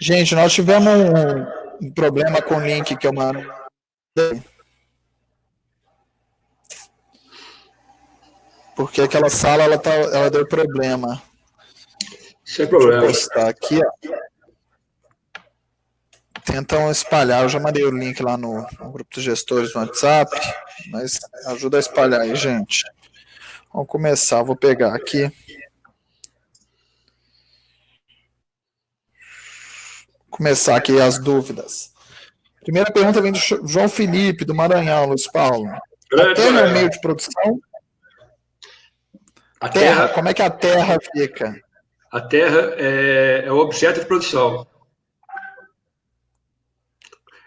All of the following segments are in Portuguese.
Gente, nós tivemos um problema com o link que eu mandei. Porque aquela sala ela deu problema. Sem problema. Deixa eu postar aqui, ó. Tentam espalhar. Eu já mandei o link lá no grupo dos gestores no WhatsApp, mas ajuda a espalhar aí, gente. Vamos começar. Vou pegar aqui. Começar aqui as dúvidas. Primeira pergunta vem do João Felipe, do Maranhão, Luiz Paulo. A terra é o meio de produção? A terra, como é que a terra fica? A terra é o objeto de produção.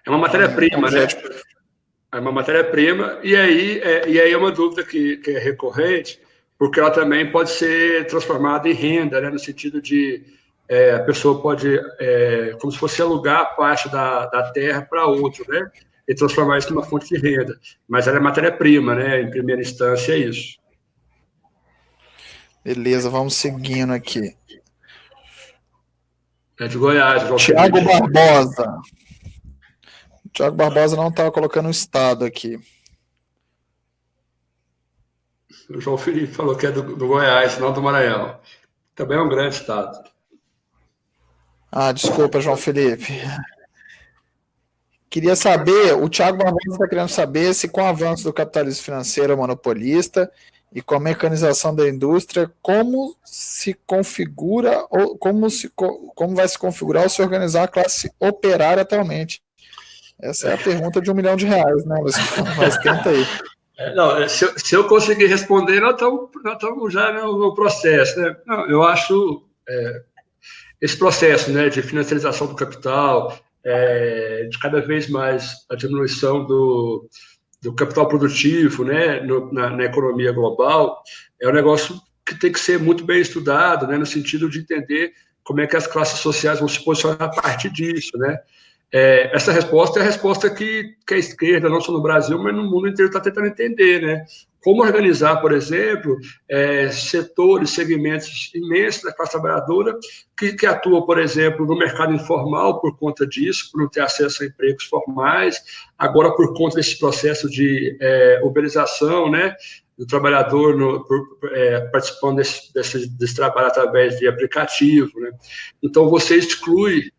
É uma matéria-prima, né? É uma matéria-prima, e aí é uma dúvida que é recorrente, porque ela também pode ser transformada em renda, né? No sentido de a pessoa pode, como se fosse alugar parte da terra para outro, né? E transformar isso numa fonte de renda. Mas ela é matéria-prima, né? Em primeira instância, é isso. Beleza, vamos seguindo aqui. É de Goiás, João Tiago Felipe. Barbosa. O Tiago Barbosa não estava colocando o estado aqui. O João Felipe falou que é do Goiás, não do Maranhão. Também é um grande estado. Desculpa, João Felipe. Queria saber, o Tiago Barbosa está querendo saber se com o avanço do capitalismo financeiro monopolista e com a mecanização da indústria, como se configura, ou como vai se configurar ou se organizar a classe operária atualmente? Essa é a pergunta de R$1 milhão, né, Luiz? Mas tenta aí. Não, se eu conseguir responder, nós estamos já no processo, né? Não, eu acho esse processo, né, de financiarização do capital, de cada vez mais a diminuição do capital produtivo, né, na economia global, é um negócio que tem que ser muito bem estudado, né, no sentido de entender como é que as classes sociais vão se posicionar a partir disso, né? Essa resposta é a resposta que a esquerda, não só no Brasil, mas no mundo inteiro está tentando entender, né? Como organizar, por exemplo, setores, segmentos imensos da classe trabalhadora que atuam, por exemplo, no mercado informal por conta disso, por não ter acesso a empregos formais, agora por conta desse processo de uberização, né? Do trabalhador participando desse trabalho através de aplicativo, né? Então, você exclui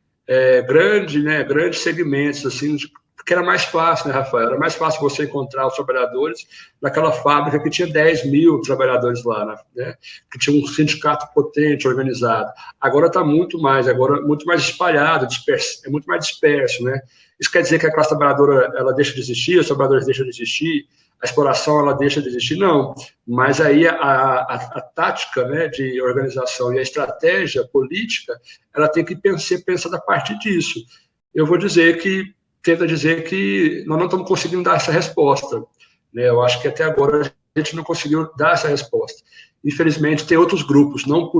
grandes segmentos, assim, porque era mais fácil, né, Rafael? Era mais fácil você encontrar os trabalhadores naquela fábrica que tinha 10 mil trabalhadores lá, né? Que tinha um sindicato potente, organizado. Agora está muito mais espalhado, é muito mais disperso, né? Isso quer dizer que a classe trabalhadora ela deixa de existir, os trabalhadores deixam de existir, a exploração ela deixa de existir? Não. Mas aí a tática, né, de organização e a estratégia política, ela tem que ser pensada a partir disso. Eu vou tenta dizer que nós não estamos conseguindo dar essa resposta, né? Eu acho que até agora a gente não conseguiu dar essa resposta. Infelizmente, tem outros grupos, não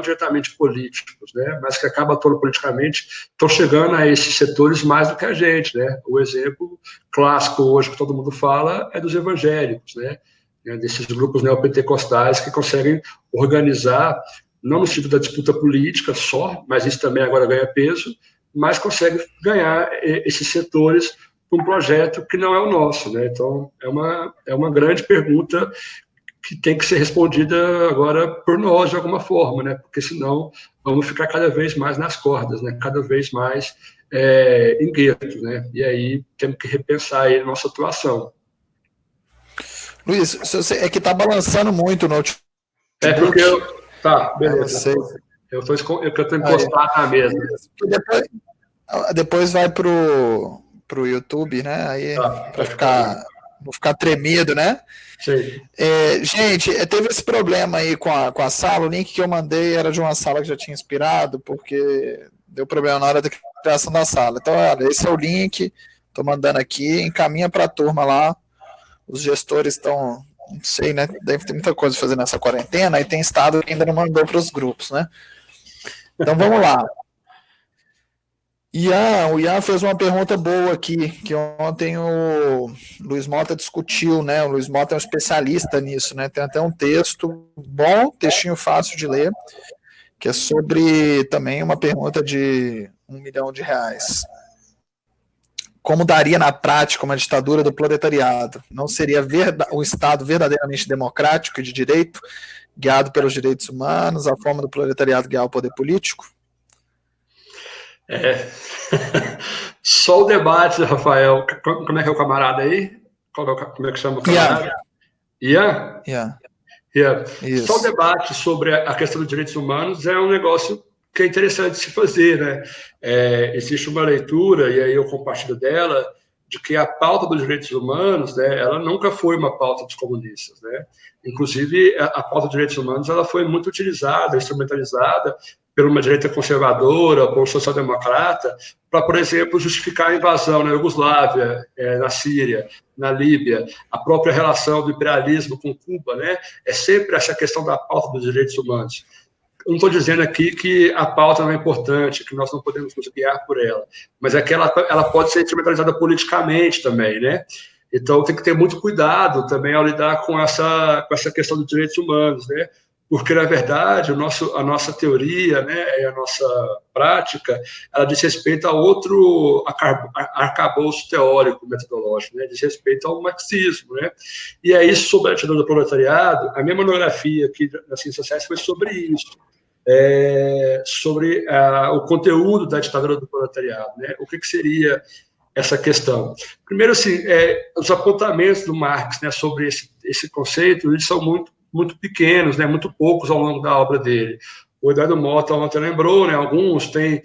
diretamente políticos, né, mas que acabam atuando politicamente, estão chegando a esses setores mais do que a gente, né? O exemplo clássico hoje que todo mundo fala é dos evangélicos, né? Desses grupos neopentecostais que conseguem organizar, não no sentido da disputa política só, mas isso também agora ganha peso, mas consegue ganhar esses setores para um projeto que não é o nosso, né? Então, é uma grande pergunta que tem que ser respondida agora por nós, de alguma forma, né? Porque senão vamos ficar cada vez mais nas cordas, né? Cada vez mais em gueto, né? E aí temos que repensar aí a nossa atuação. Luiz, é que está balançando muito o notebook. Porque tá, beleza. Eu estou encostado na mesa. Depois vai pro YouTube, né? Aí para não ficar tremido, né? Sim. Gente, teve esse problema aí com a sala. O link que eu mandei era de uma sala que já tinha expirado, porque deu problema na hora da criação da sala. Então, olha, esse é o link, estou mandando aqui, encaminha para a turma lá. Os gestores estão, não sei, né? Deve ter muita coisa a fazer nessa quarentena, e tem estado que ainda não mandou para os grupos, né? Então, vamos lá. O Ian fez uma pergunta boa aqui, que ontem o Luiz Mota discutiu, né? O Luiz Mota é um especialista nisso, né? Tem até um texto bom, textinho fácil de ler, que é sobre também uma pergunta de R$1 milhão. Como daria na prática uma ditadura do proletariado? Não seria um Estado verdadeiramente democrático e de direito, guiado pelos direitos humanos, a forma do proletariado guiar o poder político? Só o debate, Rafael. Como é que é o camarada aí? Como é que chama o camarada? Ian? Só o debate sobre a questão dos direitos humanos é um negócio que é interessante se fazer, né? Existe uma leitura, e aí eu compartilho dela, de que a pauta dos direitos humanos, né, ela nunca foi uma pauta dos comunistas, né? Inclusive, a pauta dos direitos humanos ela foi muito utilizada, instrumentalizada por uma direita conservadora, por um social-democrata, para, por exemplo, justificar a invasão na Iugoslávia, na Síria, na Líbia, a própria relação do imperialismo com Cuba, né? É sempre essa questão da pauta dos direitos humanos. Eu não estou dizendo aqui que a pauta não é importante, que nós não podemos nos guiar por ela, mas é que ela pode ser instrumentalizada politicamente também, né? Então, tem que ter muito cuidado também ao lidar com essa questão dos direitos humanos, né? Porque, na verdade, a nossa teoria, né, e a nossa prática, ela diz respeito a outro arcabouço teórico, metodológico, né? Diz respeito ao marxismo, né? E aí, sobre a ditadura do proletariado, a minha monografia aqui nas Ciências Sociais foi sobre isso. Sobre o conteúdo da ditadura do proletariado, né? O que seria essa questão? Primeiro, assim, os apontamentos do Marx, né, sobre esse conceito, eles são muito pequenos, né, muito poucos ao longo da obra dele. O Eduardo Mota ontem lembrou, né, alguns tem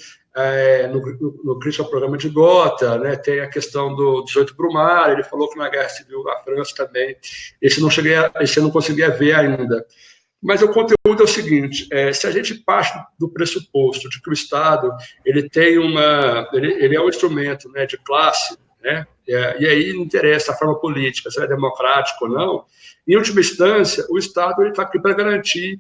no Crítica ao Programa de Gotha, né, tem a questão do 18 Brumário, ele falou que na Guerra Civil da França também, esse eu não conseguia ver ainda. Mas o conteúdo é o seguinte: se a gente parte do pressuposto de que o Estado ele é um instrumento, né, de classe, né, e aí não interessa a forma política, se é democrático ou não, em última instância, o Estado está aqui para garantir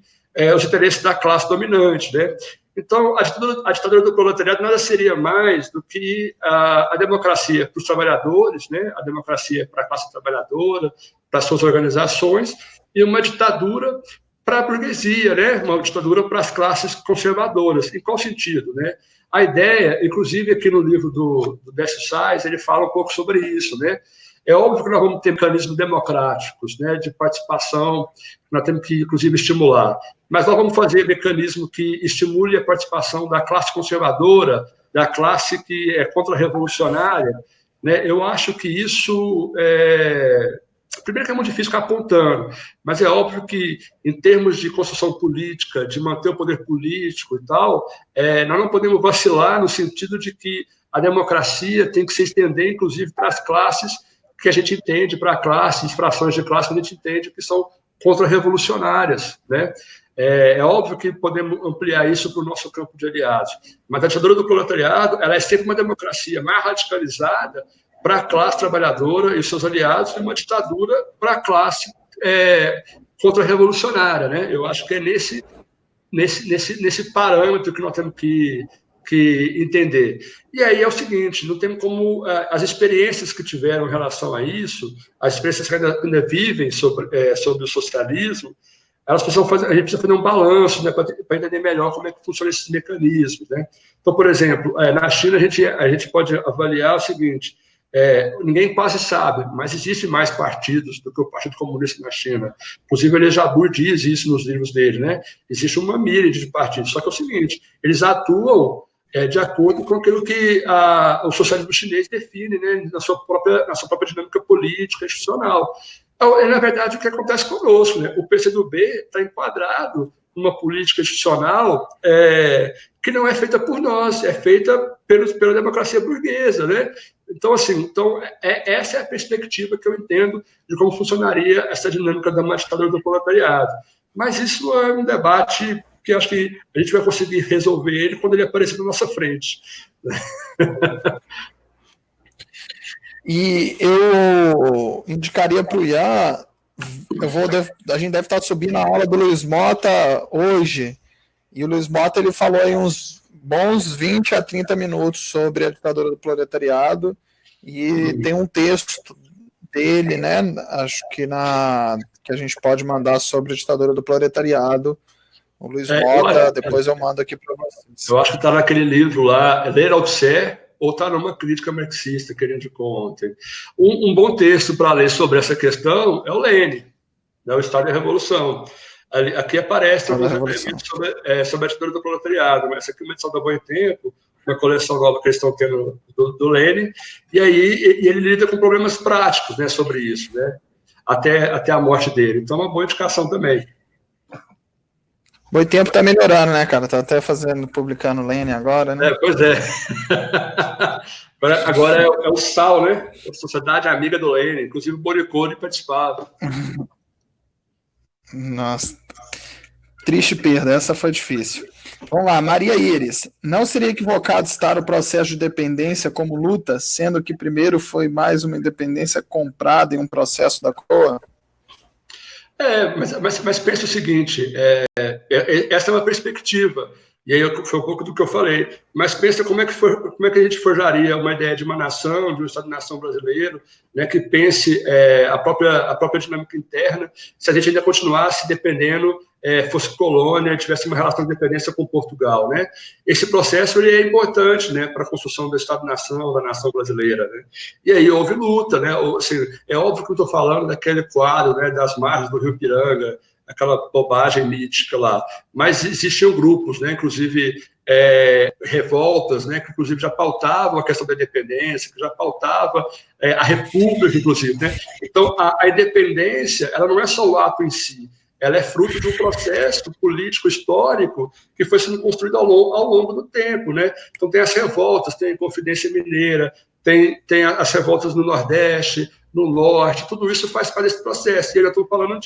os interesses da classe dominante, né? Então, a ditadura do proletariado nada seria mais do que a democracia para os trabalhadores, né, a democracia para a classe trabalhadora, para as suas organizações, e uma ditadura para a burguesia, né? Uma ditadura para as classes conservadoras. Em qual sentido, né? A ideia, inclusive aqui no livro do Décio Sais, ele fala um pouco sobre isso, né? É óbvio que nós vamos ter mecanismos democráticos, né, de participação, nós temos que, inclusive, estimular. Mas nós vamos fazer mecanismo que estimule a participação da classe conservadora, da classe que é contra-revolucionária, né? Eu acho que isso primeiro que é muito difícil ficar apontando, mas é óbvio que, em termos de construção política, de manter o poder político e tal, nós não podemos vacilar no sentido de que a democracia tem que se estender, inclusive, para as classes que a gente entende, para classes, frações de classe que a gente entende que são contra-revolucionárias, né? É óbvio que podemos ampliar isso para o nosso campo de aliados, mas a ditadura do proletariado ela é sempre uma democracia mais radicalizada para a classe trabalhadora e seus aliados, e uma ditadura para a classe contra-revolucionária, né? Eu acho que é nesse parâmetro que nós temos que entender. E aí é o seguinte, não tem como as experiências que tiveram em relação a isso, as experiências que ainda vivem sobre o socialismo, a gente precisa fazer um balanço, né, para entender melhor como é que funcionam esses mecanismos, né? Então, por exemplo, na China a gente pode avaliar o seguinte: ninguém quase sabe, mas existem mais partidos do que o Partido Comunista na China. Inclusive, ele já diz isso nos livros dele, né? Existe uma míríade de partidos. Só que é o seguinte: eles atuam de acordo com aquilo que o socialismo chinês define, né, na sua própria dinâmica política, institucional. Então, na verdade, o que acontece conosco, né? O PCdoB está enquadrado numa política institucional que não é feita por nós, é feita pela democracia burguesa, né? Então, assim, essa é a perspectiva que eu entendo de como funcionaria essa dinâmica da ditadura do proletariado. Mas isso é um debate que acho que a gente vai conseguir resolver ele quando ele aparecer na nossa frente. E eu indicaria para o Ian, a gente deve estar subindo a aula do Luiz Mota hoje, e o Luiz Mota ele falou aí uns bons 20 a 30 minutos sobre a ditadura do proletariado, e tem um texto dele, né, acho que a gente pode mandar sobre a ditadura do proletariado, O Luiz Mota, depois eu mando aqui para vocês. Eu acho que está naquele livro lá, Ler Althusser, ou está numa crítica marxista que ele indicou ontem. Um bom texto para ler sobre essa questão é o Lênin, né, o Estado e a Revolução. Aqui aparece alguns elementos sobre a ditadura do proletariado, mas essa aqui é uma edição da Boa Tempo, uma coleção nova que eles estão tendo do Lênin, e aí ele lida com problemas práticos, né, sobre isso, né, até a morte dele. Então, é uma boa indicação também. Boi Tempo tá melhorando, né, cara? Tá até publicando Lênin agora, né? Pois é. Agora é o SAL, né? A Sociedade Amiga do Lênin. Inclusive o Morricone participava. Nossa. Triste perda, essa foi difícil. Vamos lá, Maria Iris. Não seria equivocado estar o processo de dependência como luta, sendo que primeiro foi mais uma independência comprada em um processo da coroa? Mas pensa o seguinte, essa é uma perspectiva, e aí foi um pouco do que eu falei, mas pensa como é que a gente forjaria uma ideia de uma nação, de um Estado-nação brasileiro, né, que pense a própria dinâmica interna, se a gente ainda continuasse dependendo, fosse colônia, tivesse uma relação de dependência com Portugal, né? Esse processo ele é importante, né, para a construção do Estado-nação, da nação brasileira, né? E aí houve luta, né? Assim, é óbvio que eu estou falando daquele quadro, né, das margens do Rio Piranga, aquela bobagem mítica lá, mas existiam grupos, né, inclusive revoltas, né, que inclusive já pautavam a questão da independência, que já pautava a república, inclusive, né? Então a independência, ela não é só o ato em si, ela é fruto de um processo político histórico que foi sendo construído ao longo do tempo, né? Então tem as revoltas, tem a Inconfidência Mineira, tem as revoltas no Nordeste, no Norte, tudo isso faz parte desse processo. E eu estou falando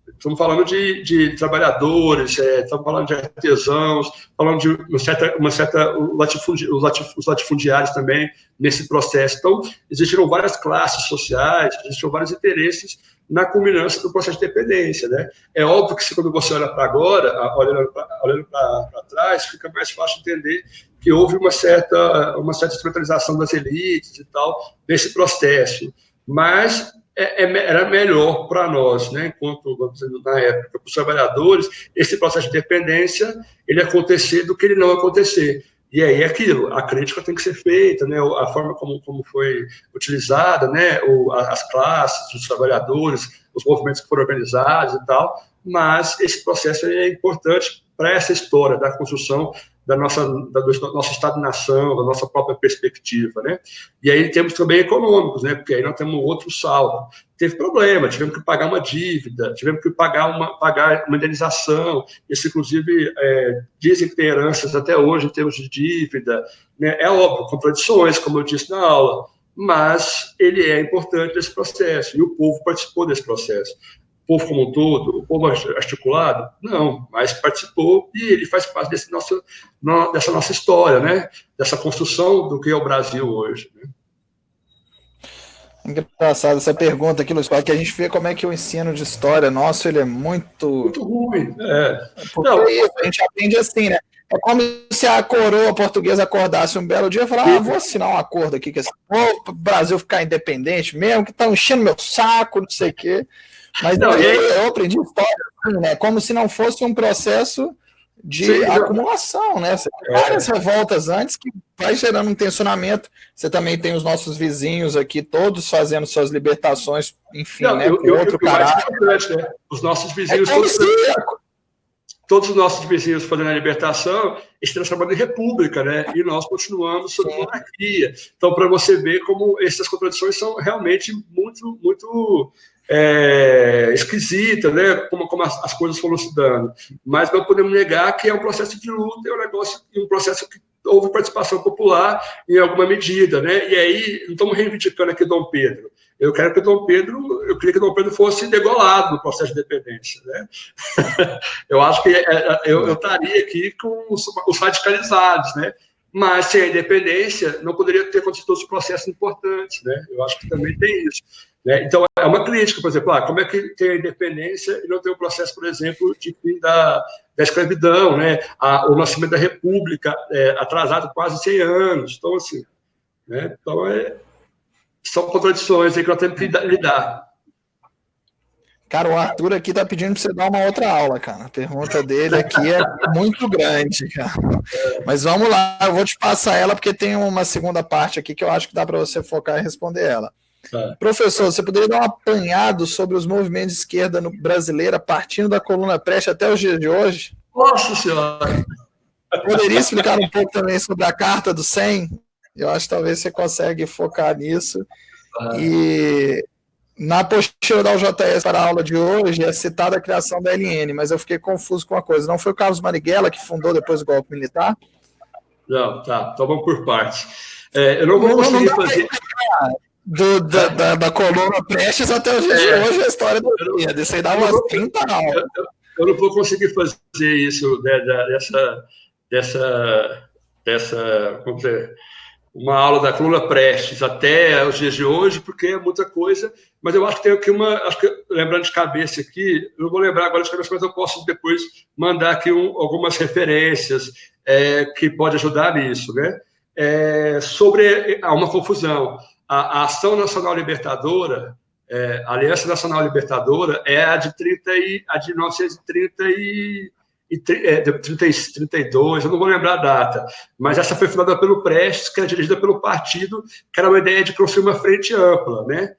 estamos falando de trabalhadores, estamos falando de artesãos, falando de os latifundiários também nesse processo. Então, existiram várias classes sociais, existiram vários interesses na culminância do processo de dependência, né? É óbvio que quando você olha para agora, olhando para trás, fica mais fácil entender que houve uma certa instrumentalização das elites e tal nesse processo, mas era melhor para nós, né? Enquanto, vamos dizer, na época, para os trabalhadores, esse processo de dependência ele acontecer do que ele não acontecer. E aí é aquilo, a crítica tem que ser feita, né? A forma como foi utilizada, né? As classes, os trabalhadores, os movimentos que foram organizados e tal, mas esse processo é importante para essa história da construção do nosso Estado-nação, da nossa própria perspectiva, né? E aí temos também econômicos, né? Porque aí nós temos outro saldo. Teve problema, tivemos que pagar uma dívida, tivemos que pagar uma indenização, isso inclusive dizem que tem heranças até hoje em termos de dívida, né? É óbvio, contradições, como eu disse na aula, mas ele é importante nesse processo, e o povo participou desse processo. O povo como um todo, o povo articulado? Não, mas participou e ele faz parte dessa nossa história, né? Dessa construção do que é o Brasil hoje. Né? Engraçado essa pergunta aqui, Luiz, porque a gente vê como é que o ensino de história nosso ele é muito ruim. Porque não, isso, a gente aprende assim, né? É como se a coroa portuguesa acordasse um belo dia e falasse, vou assinar um acordo aqui que o Brasil ficar independente mesmo, que estão enchendo meu saco, não sei o quê. Mas não, eu aprendi história, né? Como se não fosse um processo de acumulação, né? Você tem várias revoltas antes que vai gerando um tensionamento. Você também tem os nossos vizinhos aqui, todos fazendo suas libertações, enfim, né? Com outro caráter. Né? Os nossos vizinhos... Todos os nossos vizinhos fazendo a libertação, eles transformando em república, né? E nós continuamos sob monarquia. Então, para você ver como essas contradições são realmente muito, muito esquisitas, né? Como as coisas foram se dando. Mas não podemos negar que é um processo de luta, é um negócio, um processo que houve participação popular em alguma medida, né? E aí, não estamos reivindicando aqui Dom Pedro. Eu queria que Dom Pedro fosse degolado no processo de dependência, né? Eu acho que eu estaria aqui com os radicalizados, né? Mas sem a independência não poderia ter acontecido todos os processos importantes, né? Eu acho que também tem isso, né? Então é uma crítica, por exemplo, como é que tem a independência e não tem o processo, por exemplo, de fim da escravidão, né? O nascimento da República atrasado quase 100 anos, então assim, né? Então são contradições aí que nós temos que lidar. Cara, o Arthur aqui tá pedindo para você dar uma outra aula, cara. A pergunta dele aqui é muito grande, cara. Mas vamos lá, eu vou te passar ela porque tem uma segunda parte aqui que eu acho que dá para você focar e responder ela. Professor, você poderia dar um apanhado sobre os movimentos de esquerda brasileira partindo da coluna Prestes até os dias de hoje? Nossa Senhora! Poderia explicar um pouco também sobre a Carta do 100? Eu acho que talvez você consiga focar nisso. E na apostila da UJS para a aula de hoje é citada a criação da LN, mas eu fiquei confuso com uma coisa. Não foi o Carlos Marighella que fundou depois o golpe militar? Não, tá. Então vamos por partes. Eu não vou conseguir fazer... Da coluna Prestes até os dias de hoje, a história do dia. Isso aí dá umas 30 aulas. Eu não vou conseguir fazer isso, né, vamos dizer, uma aula da coluna Prestes até os dias de hoje, porque é muita coisa, mas eu acho que tem aqui lembrando de cabeça aqui, eu não vou lembrar agora de cabeça, mas eu posso depois mandar aqui algumas referências que pode ajudar nisso, né? Sobre uma confusão. A Ação Nacional Libertadora, a Aliança Nacional Libertadora é a de 1932, eu não vou lembrar a data, mas essa foi fundada pelo Prestes, que era dirigida pelo partido, que era uma ideia de construir uma frente ampla, né?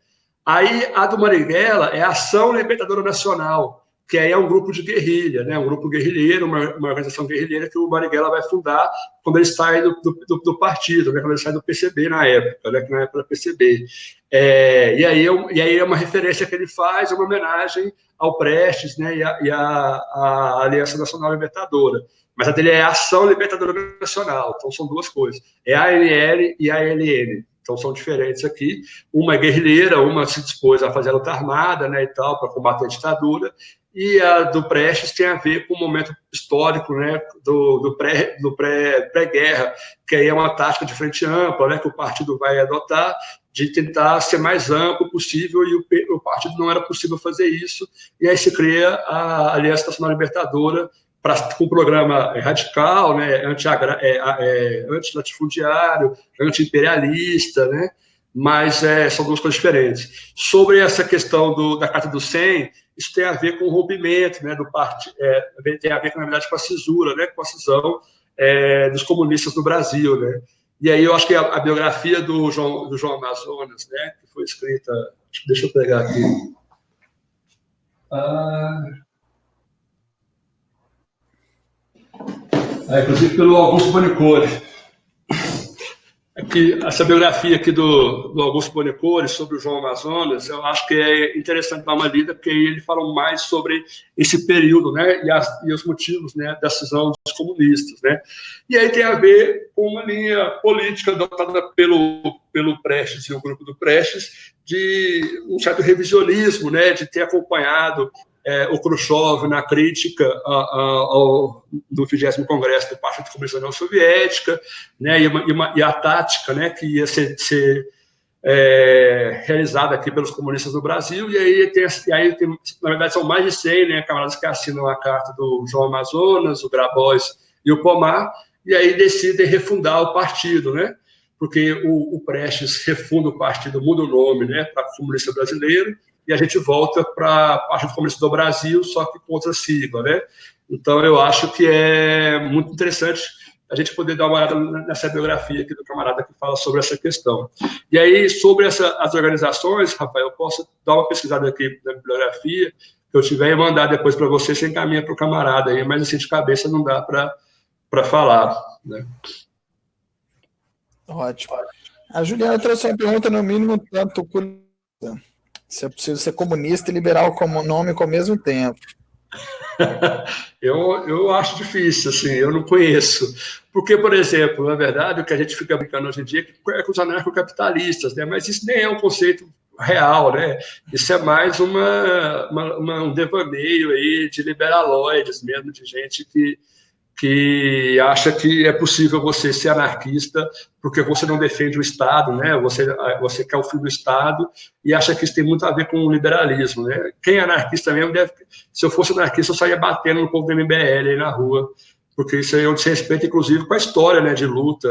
Aí a do Marighella é a Ação Libertadora Nacional, que aí é um grupo de guerrilha, né? Um grupo guerrilheiro, uma organização guerrilheira que o Marighella vai fundar quando ele sai do partido, né? Quando ele sai do PCB na época, né? Que na época era PCB. E aí é uma referência que ele faz, uma homenagem ao Prestes, né? E a Aliança Nacional Libertadora. Mas a dele é a Ação Libertadora Nacional, então são duas coisas. É a ANL e a ALN. Então são diferentes aqui. Uma é guerrilheira, uma se dispôs a fazer a luta armada, né, e tal, para combater a ditadura, e a do Prestes tem a ver com o momento histórico, né, do pré-guerra, que aí é uma tática de frente ampla, né, que o partido vai adotar, de tentar ser mais amplo possível, e o partido não era possível fazer isso, e aí se cria a Aliança Nacional Libertadora, com um programa radical, né, anti-latifundiário, anti-imperialista, né, mas são duas coisas diferentes. Sobre essa questão da Carta do 100, isso tem a ver com o rompimento, né, do partido, tem a ver, na verdade, com a cisura, né, com a cisão dos comunistas no Brasil, né. E aí eu acho que a biografia do João Amazonas, né, que foi escrita, deixa eu pegar aqui. Inclusive pelo Augusto Bonicoli. Aqui, essa biografia aqui do Augusto Bonicoli sobre o João Amazonas, eu acho que é interessante dar uma lida, porque ele fala mais sobre esse período, né, e os motivos, né, da cisão dos comunistas, né. E aí tem a ver com uma linha política adotada pelo Prestes e o grupo do Prestes, de um certo revisionismo, né, de ter acompanhado o Khrushchev na crítica do 20º Congresso do Partido Comunista da União Soviética, né, e a tática, né, que ia ser realizada aqui pelos comunistas do Brasil, e aí tem, na verdade, são mais de 100, né, camaradas que assinam a carta do João Amazonas, o Grabois e o Pomar, e aí decidem refundar o partido, né, porque o Prestes refunda o partido, muda o nome, né, para Comunista Brasileiro, e a gente volta para a Partido Comunista do Brasil, só que com outra sigla, né? Então, eu acho que é muito interessante a gente poder dar uma olhada nessa biografia aqui do camarada que fala sobre essa questão. E aí, sobre as organizações, Rafael, eu posso dar uma pesquisada aqui na bibliografia, que eu tiver e mandar depois para você, você encaminha para o camarada aí, mas assim, de cabeça não dá para falar, né? Ótimo. A Juliana trouxe uma pergunta, no mínimo, tanto curiosa. Se é possível ser comunista e liberal como nome ao mesmo tempo. Eu acho difícil, assim, eu não conheço. Porque, por exemplo, na verdade, o que a gente fica brincando hoje em dia é com os anarcocapitalistas, né? Mas isso nem é um conceito real, né? Isso é mais um devaneio aí de liberaloides mesmo, de gente que acha que é possível você ser anarquista porque você não defende o Estado, né? Você quer o fim do Estado e acha que isso tem muito a ver com o liberalismo, né? Quem é anarquista mesmo se eu fosse anarquista, eu saía batendo no povo do MBL aí na rua, porque isso aí é um desrespeito, inclusive, com a história, né, de luta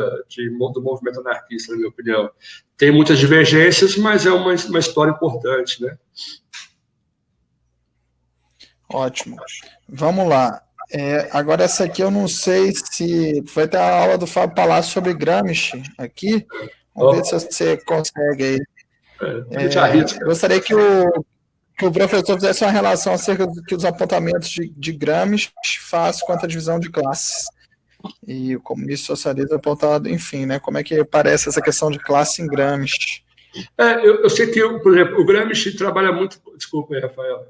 do movimento anarquista, na minha opinião. Tem muitas divergências, mas é uma história importante, né? Ótimo. Vamos lá. Agora, essa aqui eu não sei se... Vai ter a aula do Fábio Palácio sobre Gramsci aqui. Vamos ver se você consegue aí. Gostaria que o professor fizesse uma relação acerca do que os apontamentos de Gramsci faz quanto à divisão de classes. E o comunismo socialista apontado, enfim, né? Como é que parece essa questão de classe em Gramsci? Eu sei que, por exemplo, o Gramsci trabalha muito... Desculpa aí, Rafael.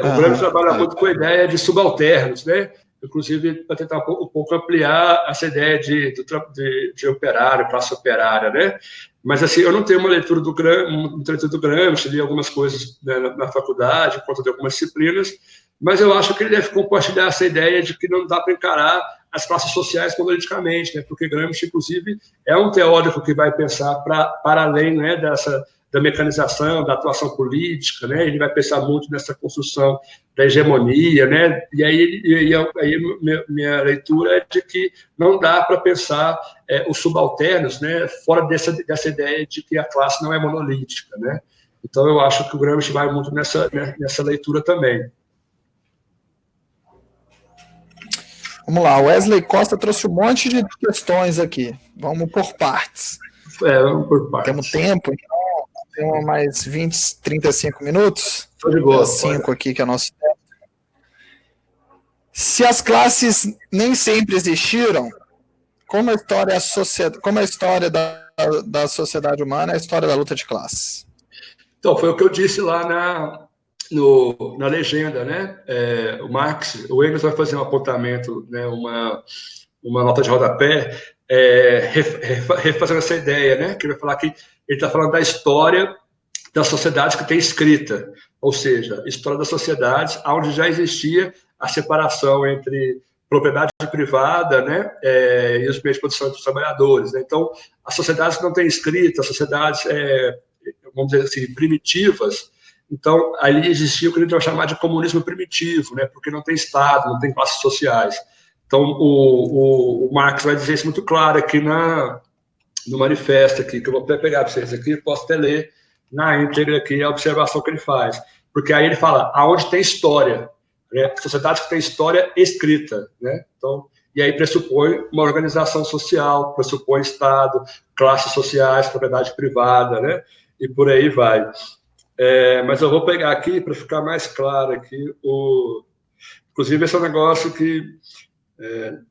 O Gramsci trabalha muito com a ideia de subalternos, né? Inclusive para tentar um pouco ampliar essa ideia de operário, classe operária, né? Mas assim, eu não tenho uma leitura do Gramsci, li algumas coisas, né, na faculdade, por conta de algumas disciplinas, mas eu acho que ele deve compartilhar essa ideia de que não dá para encarar as classes sociais monoliticamente, né? Porque Gramsci, inclusive, é um teórico que vai pensar para além, né, da mecanização, da atuação política, né? Ele vai pensar muito nessa construção da hegemonia, né? E aí minha leitura é de que não dá para pensar os subalternos, né, fora dessa ideia de que a classe não é monolítica, né? Então eu acho que o Gramsci vai muito nessa leitura também. Vamos lá, Wesley Costa trouxe um monte de questões aqui. Vamos por partes. Vamos por partes. Temos tempo, então temos mais 20, 35 minutos. Estou de boa. 5 aqui, que é o nosso tempo. Se as classes nem sempre existiram, como a história da sociedade humana é a história da luta de classes? Então, foi o que eu disse lá na legenda, né? O Engels vai fazer um apontamento, né? uma nota de rodapé, refazendo essa ideia, né? Que ele vai falar que ele está falando da história da sociedade que tem escrita, ou seja, história das sociedades onde já existia a separação entre propriedade privada, né? E os meios de produção dos trabalhadores, né? Então, as sociedades que não têm escrita, as sociedades, vamos dizer assim, primitivas. Então, ali existia o que a gente vai chamar de comunismo primitivo, né? Porque não tem Estado, não tem classes sociais. Então, o Marx vai dizer isso muito claro aqui no manifesto, aqui, que eu vou até pegar para vocês aqui, posso até ler na íntegra aqui a observação que ele faz. Porque aí ele fala, aonde tem história, né? Sociedade que tem história escrita, né? Então, e aí pressupõe uma organização social, pressupõe Estado, classes sociais, propriedade privada, né? E por aí vai. Mas eu vou pegar aqui para ficar mais claro aqui. Inclusive, esse é um negócio que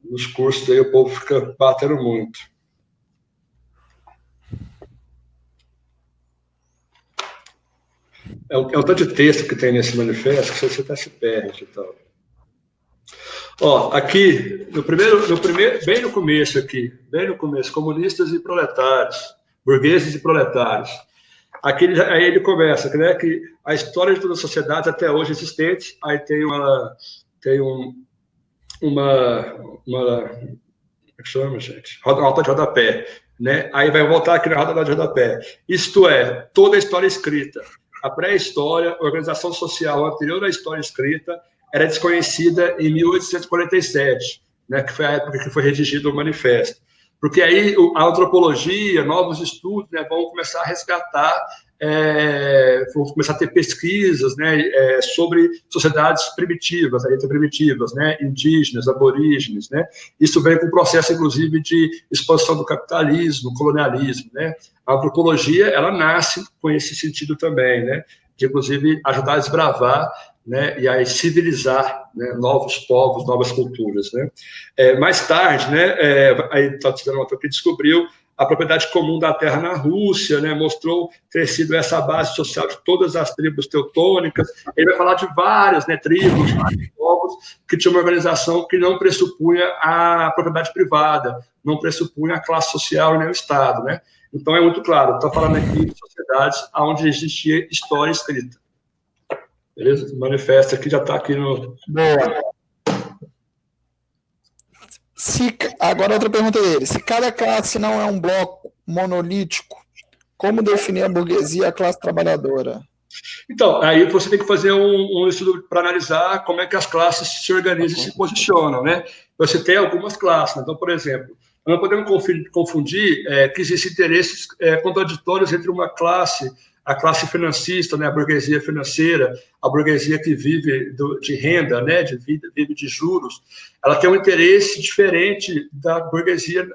nos cursos aí o povo fica batendo muito. É um tanto de texto que tem nesse manifesto que você até se perde e tal. Ó, aqui, bem no começo aqui, comunistas e proletários, burgueses e proletários. Aqui, aí ele começa, né, que a história de toda a sociedade até hoje existente, aí tem uma chama, gente? Nota de rodapé, né? Aí vai voltar aqui na roda de rodapé. Isto é, toda a história escrita. A pré-história, a organização social anterior à história escrita, era desconhecida em 1847, né? Que foi a época que foi redigido o manifesto. Porque aí a antropologia, novos estudos, né, vão começar a resgatar, vão começar a ter pesquisas, né, sobre sociedades primitivas, né, indígenas, aborígenes, né. Isso vem com o processo, inclusive, de expansão do capitalismo, colonialismo, né. A antropologia, ela nasce com esse sentido também, né, de, inclusive, ajudar a desbravar, né, e a civilizar, né, novos povos, novas culturas, né. Mais tarde, né, aí está dizendo que descobriu a propriedade comum da terra na Rússia, né, mostrou ter sido essa base social de todas as tribos teutônicas. Ele vai falar de várias, né, tribos, vários povos que tinham uma organização que não pressupunha a propriedade privada, não pressupunha a classe social e nem o Estado, né. Então é muito claro, estou falando aqui de sociedades onde existia história escrita. Beleza? O manifesto aqui já está aqui no... Boa. Agora outra pergunta dele. Se cada classe não é um bloco monolítico, como definir a burguesia e a classe trabalhadora? Então, aí você tem que fazer um estudo para analisar como é que as classes se organizam e se posicionam, né? Você tem algumas classes. Então, por exemplo, não podemos confundir que existem interesses contraditórios entre uma classe a classe financista, né, a burguesia financeira, a burguesia que vive de renda, né, vive de juros, ela tem um interesse diferente da burguesia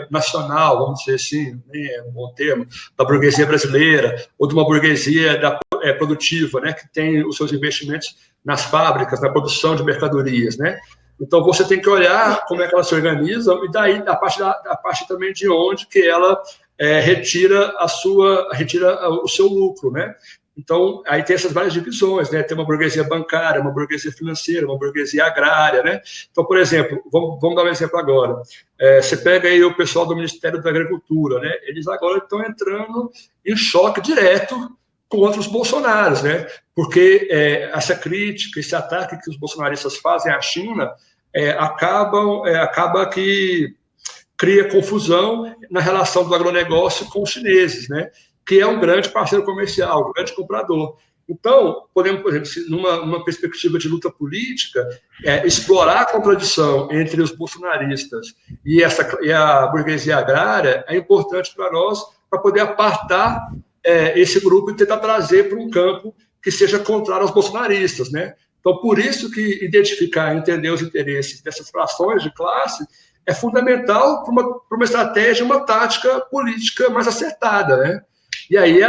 nacional, vamos dizer assim, né, é um bom termo, da burguesia brasileira, ou de uma burguesia produtiva, né, que tem os seus investimentos nas fábricas, na produção de mercadorias, né? Então, você tem que olhar como é que elas se organizam e daí a parte também de onde que ela retira o seu lucro, né? Então, aí tem essas várias divisões, né? Tem uma burguesia bancária, uma burguesia financeira, uma burguesia agrária, né? Então, por exemplo, vamos dar um exemplo agora. Você pega aí o pessoal do Ministério da Agricultura, né? Eles agora estão entrando em choque direto contra os bolsonaros, né? Porque essa crítica, esse ataque que os bolsonaristas fazem à China acaba que cria confusão na relação do agronegócio com os chineses, né? Que é um grande parceiro comercial, um grande comprador. Então, podemos, por exemplo, numa perspectiva de luta política, explorar a contradição entre os bolsonaristas e a burguesia agrária é importante para nós, para poder apartar esse grupo e tentar trazer para um campo que seja contrário aos bolsonaristas, né? Então, por isso que identificar e entender os interesses dessas frações de classe é fundamental para uma estratégia, uma tática política mais acertada, né? E aí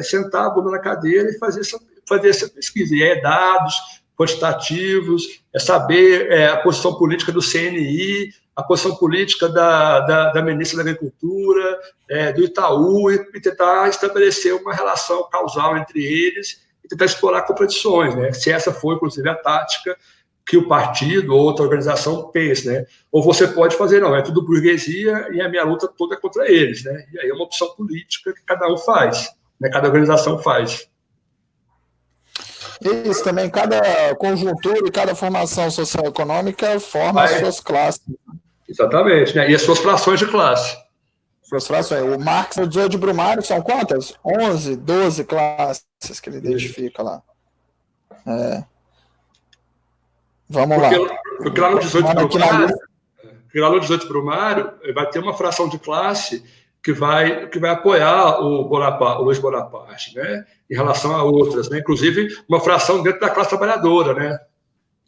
sentar a bunda na cadeira e fazer essa pesquisa. E é dados quantitativos, é saber a posição política do CNI, a posição política da ministra da Agricultura, do Itaú, e tentar estabelecer uma relação causal entre eles e tentar explorar contradições, né? Se essa for, inclusive, a tática que o partido ou outra organização fez, né? Ou você pode fazer, não, é tudo burguesia e a minha luta toda é contra eles, né? E aí é uma opção política que cada um faz, né? Cada organização faz. Isso também, cada conjuntura e cada formação socioeconômica forma as suas classes. Exatamente, né? E as suas frações de classe. Frustrações. O Marx, o 18 de Brumário, são quantas? 11, 12 classes que ele identifica lá. Vamos lá. Porque lá no 18 de Brumário vai ter uma fração de classe que vai apoiar o Luiz Bonaparte, né? Em relação a outras, né? Inclusive uma fração dentro da classe trabalhadora, né?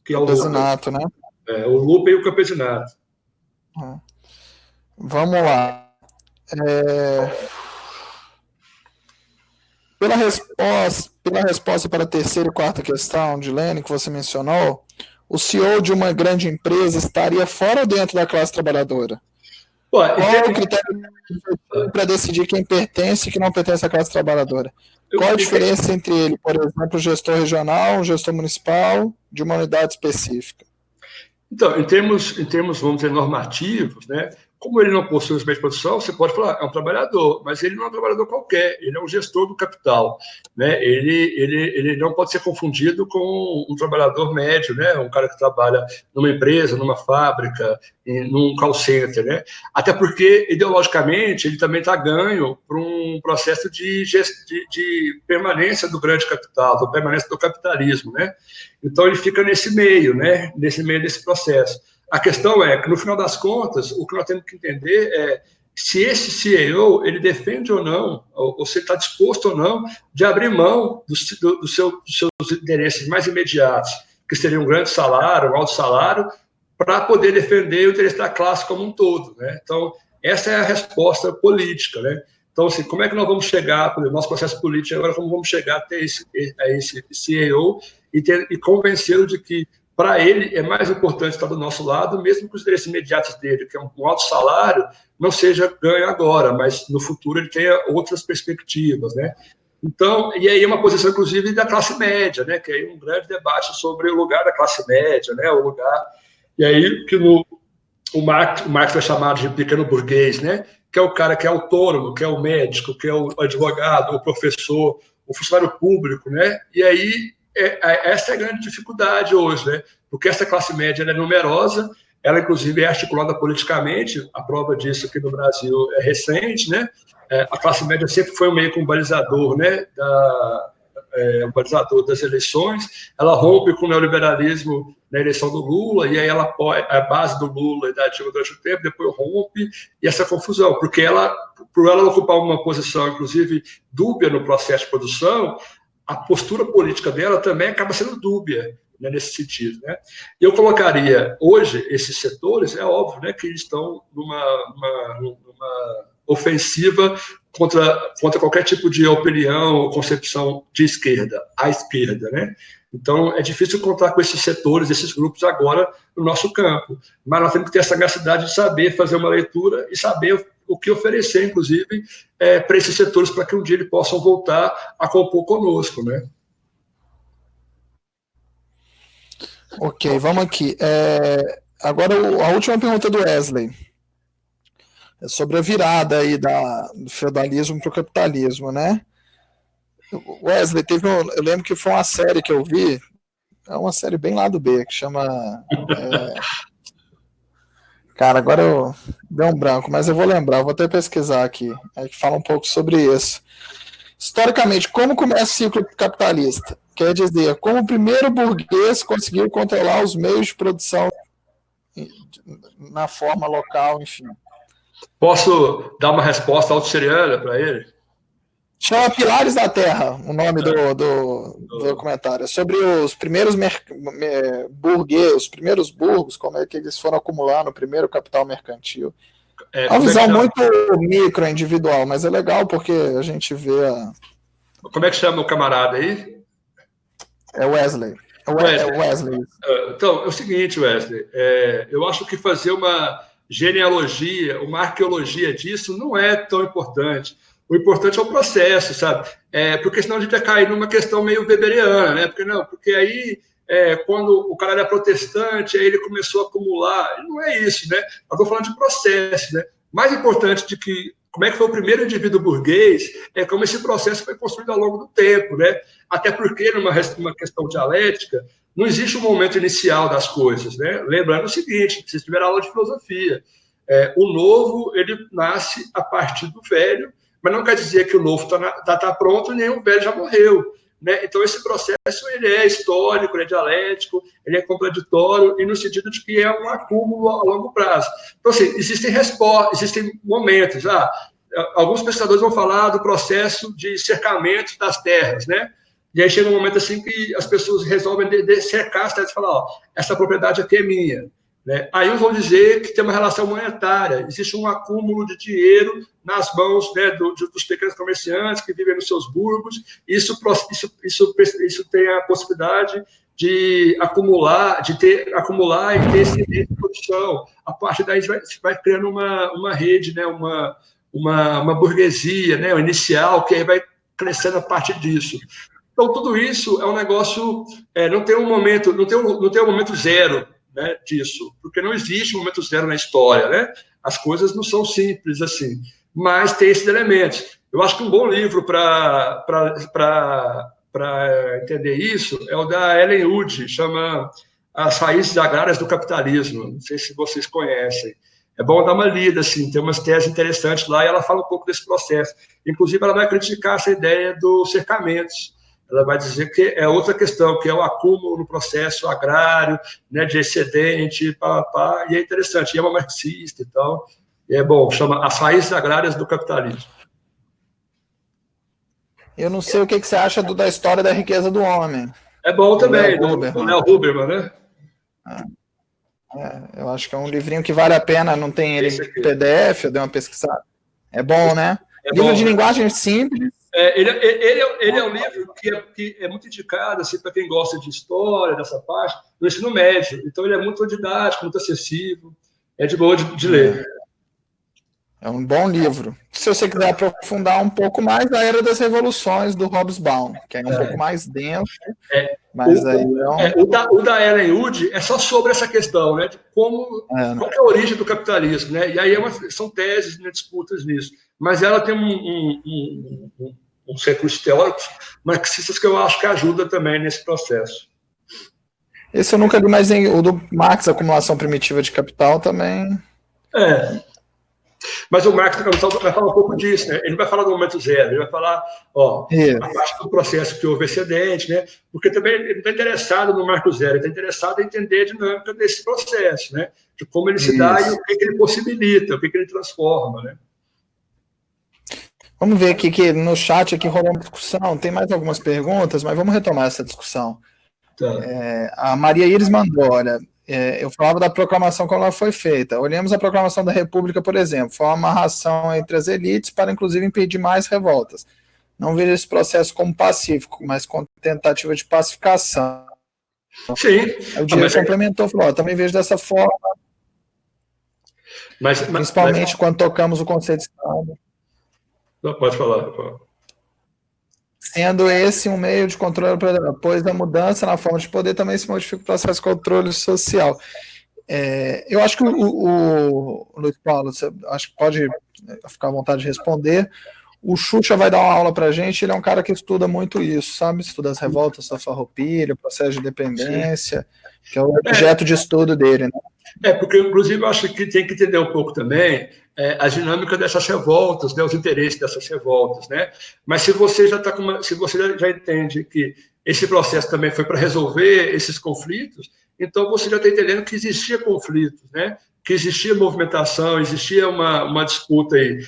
Que é o campesinato, né? O Lupe e o campesinato. Vamos lá. Pela resposta para a terceira e quarta questão de Lênin, que você mencionou, o CEO de uma grande empresa estaria fora ou dentro da classe trabalhadora? Qual é o critério para decidir quem pertence e quem não pertence à classe trabalhadora? Qual a diferença entre ele, por exemplo, o gestor regional, o gestor municipal, de uma unidade específica? Então, em termos, vamos dizer, normativos, né? Como ele não possui os meios de produção, você pode falar, é um trabalhador, mas ele não é um trabalhador qualquer, ele é um gestor do capital, né? Ele não pode ser confundido com um trabalhador médio, né? Um cara que trabalha numa empresa, numa fábrica, num call center, né? Até porque, ideologicamente, ele também está ganho para um processo de permanência do grande capital, da permanência do capitalismo, né? Então, ele fica nesse meio, né? Nesse meio desse processo. A questão é que, no final das contas, o que nós temos que entender é se esse CEO ele defende ou não, ou se ele está disposto ou não de abrir mão dos seus interesses mais imediatos, que seria um grande salário, um alto salário, para poder defender o interesse da classe como um todo, né? Então, essa é a resposta política, né? Então, assim, como é que nós vamos chegar, por exemplo, nosso processo político agora, como vamos chegar até esse CEO e convencê-lo de que, para ele, é mais importante estar do nosso lado, mesmo que os interesses imediatos dele, que é um alto salário, não seja ganho agora, mas no futuro ele tenha outras perspectivas, né? Então, e aí uma posição, inclusive, da classe média, né? Que é um grande debate sobre o lugar da classe média, né? O lugar... E aí que o Marx vai chamar de pequeno burguês, né? Que é o cara que é autônomo, que é o médico, que é o advogado, o professor, o funcionário público, né? E aí essa é a grande dificuldade hoje, né? Porque essa classe média é numerosa, ela inclusive é articulada politicamente, a prova disso aqui no Brasil é recente, né? A classe média sempre foi um meio com balizador, né? o balizador das eleições, ela rompe com o neoliberalismo na eleição do Lula, e aí ela apoia a base do Lula e da Dilma durante o tempo, depois rompe, e essa confusão, porque por ela ocupar uma posição, inclusive, dúbia no processo de produção, a postura política dela também acaba sendo dúbia, né, nesse sentido, né? Eu colocaria hoje esses setores, é óbvio, né, que estão numa ofensiva contra qualquer tipo de opinião ou concepção de esquerda, à esquerda, né? Então, é difícil contar com esses setores, esses grupos agora no nosso campo, mas nós temos que ter essa sagacidade de saber fazer uma leitura e saber o que oferecer, inclusive, para esses setores, para que um dia eles possam voltar a compor conosco, né? Ok, vamos aqui. Agora, a última pergunta do Wesley. É sobre a virada aí do feudalismo para o capitalismo, né? Wesley, eu lembro que foi uma série que eu vi, é uma série bem lá do B, que chama... Cara, agora eu dei um branco, mas eu vou lembrar, eu vou até pesquisar aqui, que fala um pouco sobre isso. Historicamente, como começa o ciclo capitalista? Quer dizer, como o primeiro burguês conseguiu controlar os meios de produção na forma local, enfim. Posso dar uma resposta autosseriana para ele? Chama Pilares da Terra, o nome do documentário. É sobre os primeiros burguês, os primeiros burgos, como é que eles foram acumulando o primeiro capital mercantil. É uma visão muito micro, individual, mas é legal porque a gente vê Como é que chama o camarada aí? É Wesley. Wesley. Então, é o seguinte, Wesley, eu acho que fazer uma genealogia, uma arqueologia disso não é tão importante. O importante é o processo, sabe? Porque senão a gente vai cair numa questão meio weberiana, né? Porque aí, quando o cara era protestante, aí ele começou a acumular. Não é isso, né? Eu estou falando de processo, né? Mais importante de que como é que foi o primeiro indivíduo burguês, como esse processo foi construído ao longo do tempo, né? Até porque, numa questão dialética, não existe um momento inicial das coisas, né? Lembrando o seguinte, vocês tiveram aula de filosofia, o novo, ele nasce a partir do velho, mas não quer dizer que o novo está pronto, nem o velho já morreu, né? Então, esse processo ele é histórico, ele é dialético, ele é contraditório, e no sentido de que é um acúmulo a longo prazo. Então, assim, existem respostas, existem momentos. Alguns pesquisadores vão falar do processo de cercamento das terras, né? E aí chega um momento assim que as pessoas resolvem cercar as terras e falar, essa propriedade aqui é minha. Né? Aí vão dizer que tem uma relação monetária, existe um acúmulo de dinheiro nas mãos, né, dos pequenos comerciantes que vivem nos seus burgos. Isso tem a possibilidade de acumular e ter esse meio de produção. A partir daí vai criando uma rede, né, uma burguesia, né, inicial, que aí vai crescendo a partir disso. Então, tudo isso é um negócio, não tem um momento zero, né, disso, porque não existe um momento zero na história, né? As coisas não são simples assim, mas tem esses elementos. Eu acho que um bom livro para entender isso é o da Ellen Wood, chama As Raízes Agrárias do Capitalismo. Não sei se vocês conhecem. É bom dar uma lida, assim, tem umas teses interessantes lá, e ela fala um pouco desse processo. Inclusive, ela vai criticar essa ideia dos cercamentos. Ela vai dizer que é outra questão, que é o acúmulo no processo agrário, né, de excedente, e é interessante, e é uma marxista e tal, e é bom, chama As Raízes Agrárias do Capitalismo. Eu não sei o que você acha da história da riqueza do homem. É bom também, do Léo Huberman, né? Eu acho que é um livrinho que vale a pena, não tem ele em PDF, eu dei uma pesquisada. É bom, né? Livro de linguagem simples. Ele é um livro que é muito indicado assim, para quem gosta de história, dessa parte, do ensino médio. Então, ele é muito didático, muito acessível, é de boa de ler. É um bom livro. Se você quiser aprofundar um pouco mais, a Era das Revoluções, do Hobsbawm, que é um pouco mais denso. Mas o da Ellen Wood é só sobre essa questão, né, de qual é a origem do capitalismo. Né? E aí são teses, né, disputas nisso. Mas ela tem uns recursos teóricos marxistas que eu acho que ajuda também nesse processo. Esse eu nunca li, mas o do Marx, Acumulação Primitiva de Capital, também. Mas o Marx vai falar um pouco disso, né? Ele vai falar do momento zero, ele vai falar, ó, a parte do processo que houve excedente, né? Porque também ele não está interessado no marco zero, ele está interessado em entender a dinâmica desse processo, né? De como ele se dá e o que ele possibilita, o que ele transforma, né? Vamos ver aqui que no chat aqui rolou uma discussão, tem mais algumas perguntas, mas vamos retomar essa discussão. Tá. A Maria Iris mandou, olha, eu falava da proclamação como ela foi feita. Olhemos a proclamação da República, por exemplo, foi uma amarração entre as elites para, inclusive, impedir mais revoltas. Não vejo esse processo como pacífico, mas com tentativa de pacificação. Sim. Aí o Diego complementou, falou, também vejo dessa forma, principalmente quando tocamos o conceito de Estado. Não, pode falar. Sendo esse um meio de controle, pois a mudança na forma de poder também se modifica o processo de controle social. Eu acho que o Luiz Paulo, você acho que pode ficar à vontade de responder. O Xuxa vai dar uma aula para a gente, ele é um cara que estuda muito isso, sabe? Estuda as revoltas da Farroupilha, o processo de dependência, que é o objeto de estudo dele, né? Porque, inclusive, eu acho que tem que entender um pouco também a dinâmica dessas revoltas, né, os interesses dessas revoltas, né? Mas se você já entende que esse processo também foi para resolver esses conflitos, então você já está entendendo que existia conflitos, né? Que existia movimentação, existia uma disputa aí.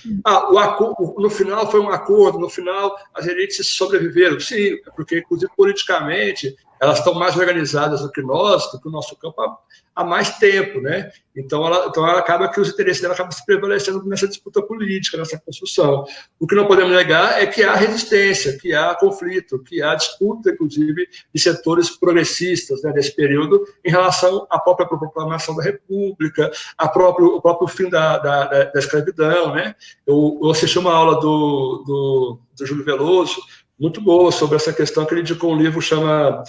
No final foi um acordo, no final as elites sobreviveram. Sim, porque, inclusive, politicamente, elas estão mais organizadas do que nós, do que o nosso campo, há mais tempo, né? Então ela acaba que os interesses dela acabam se prevalecendo nessa disputa política, nessa construção. O que não podemos negar é que há resistência, que há conflito, que há disputa, inclusive, de setores progressistas, né, desse período, em relação à própria proclamação da República, o próprio fim da escravidão, né? Eu assisti uma aula do Júlio Veloso, muito boa, sobre essa questão, que ele indicou um livro que chama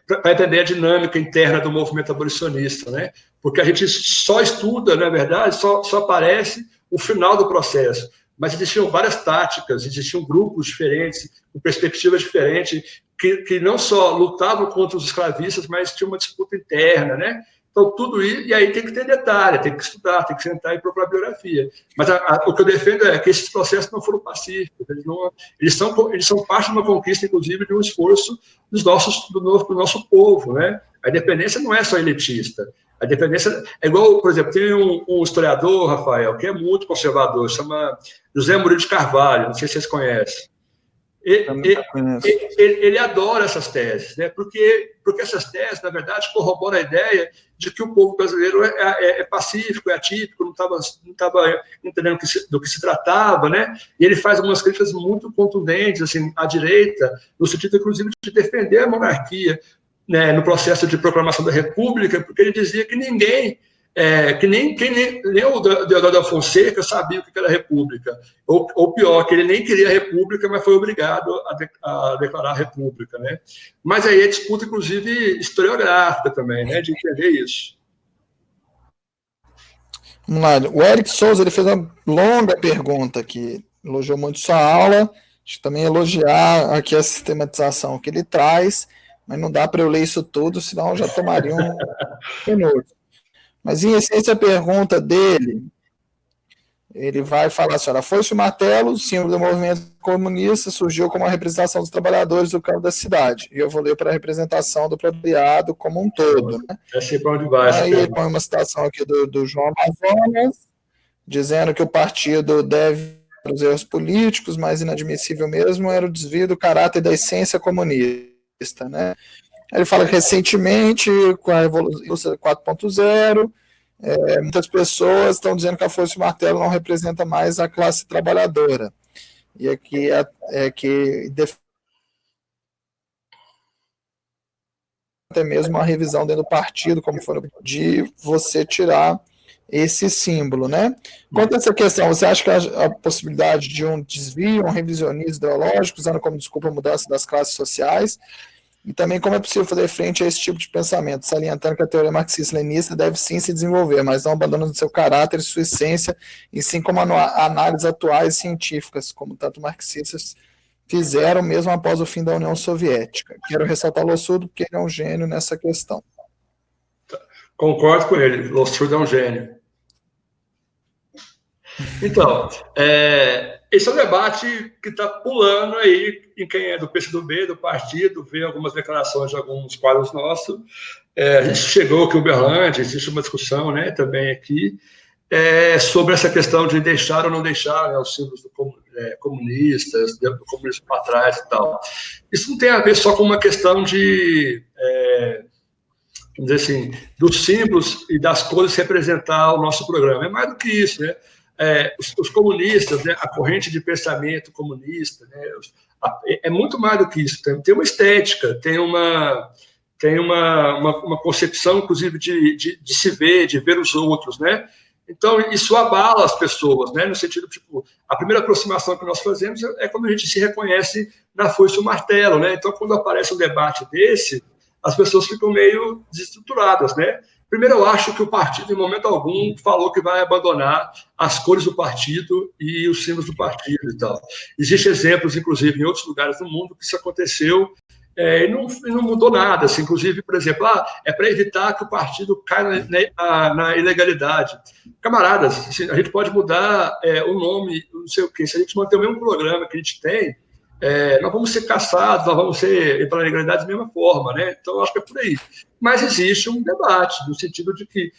para entender a dinâmica interna do movimento abolicionista, né? Porque a gente só estuda, na verdade, só aparece o final do processo, mas existiam várias táticas, existiam grupos diferentes, com perspectivas diferentes, que não só lutavam contra os escravistas, mas tinha uma disputa interna, né? Então, tudo isso, e aí tem que ter detalhe, tem que estudar, tem que sentar e procurar biografia. Mas o que eu defendo é que esses processos não foram pacíficos, eles são parte de uma conquista, inclusive, de um esforço do nosso povo, né? A independência não é só elitista. A independência é igual, por exemplo, tem um historiador, Rafael, que é muito conservador, chama José Murilo de Carvalho, não sei se vocês conhecem. Ele adora essas teses, né? Porque essas teses, na verdade, corroboram a ideia de que o povo brasileiro é pacífico, é atípico, não estava entendendo do que se tratava, né? E ele faz algumas críticas muito contundentes, assim, à direita, no sentido, inclusive, de defender a monarquia, né, no processo de proclamação da República, porque ele dizia que nem o Deodoro da Fonseca sabia o que era a República. Ou pior, que ele nem queria a República, mas foi obrigado a declarar a República, né? Mas aí é disputa, inclusive, historiográfica também, né, de entender isso. Vamos lá. O Eric Souza, ele fez uma longa pergunta aqui, elogiou muito sua aula, acho que também elogiar aqui a sistematização que ele traz, mas não dá para eu ler isso tudo, senão eu já tomaria um minuto. Mas, em essência, a pergunta dele, ele vai falar assim, olha, foi-se o martelo, símbolo do movimento comunista, surgiu como a representação dos trabalhadores do campo da cidade. E eu vou ler para a representação do proletariado como um todo. Né? Aí ele põe uma citação aqui do João Amazonas, dizendo que o partido deve os erros políticos, mas inadmissível mesmo era o desvio do caráter da essência comunista, né? Ele fala que recentemente, com a Revolução 4.0, muitas pessoas estão dizendo que a Força e o Martelo não representa mais a classe trabalhadora. E aqui que até mesmo uma revisão dentro do partido, como for, de você tirar esse símbolo, né? Quanto a essa questão, você acha que a possibilidade de um desvio, um revisionismo ideológico, usando como desculpa a mudança das classes sociais, e também como é possível fazer frente a esse tipo de pensamento, salientando que a teoria marxista-leninista deve sim se desenvolver, mas não abandonando seu caráter e sua essência, e sim como análises atuais científicas, como tanto marxistas fizeram mesmo após o fim da União Soviética. Quero ressaltar Lossurdo porque ele é um gênio nessa questão. Concordo com ele, Lossurdo é um gênio. Então, esse é um debate que está pulando aí em quem é do PCdoB, do partido, vê algumas declarações de alguns quadros nossos. A gente chegou aqui em Uberlândia, existe uma discussão, né, também aqui, sobre essa questão de deixar ou não deixar, né, os símbolos comunistas, do comunismo para trás e tal. Isso não tem a ver só com uma questão de, vamos dizer assim, dos símbolos e das cores representar o nosso programa. É mais do que isso, né? Os comunistas, né, a corrente de pensamento comunista, né, é muito mais do que isso. Tem uma estética, tem uma concepção, inclusive, de se ver, de ver os outros, né? Então, isso abala as pessoas, né? No sentido, tipo, a primeira aproximação que nós fazemos é quando a gente se reconhece na foice e o martelo, né? Então, quando aparece um debate desse, as pessoas ficam meio desestruturadas, né? Primeiro, eu acho que o partido, em momento algum, falou que vai abandonar as cores do partido e os símbolos do partido e tal. Existem exemplos, inclusive, em outros lugares do mundo que isso aconteceu e não mudou nada. Assim, inclusive, por exemplo, é para evitar que o partido caia na ilegalidade. Camaradas, assim, a gente pode mudar o nome, não sei o quê. Se a gente manter o mesmo programa que a gente tem, nós vamos ser caçados, nós vamos entrar na legalidade da mesma forma, né? Então, eu acho que é por aí. Mas existe um debate, no sentido de que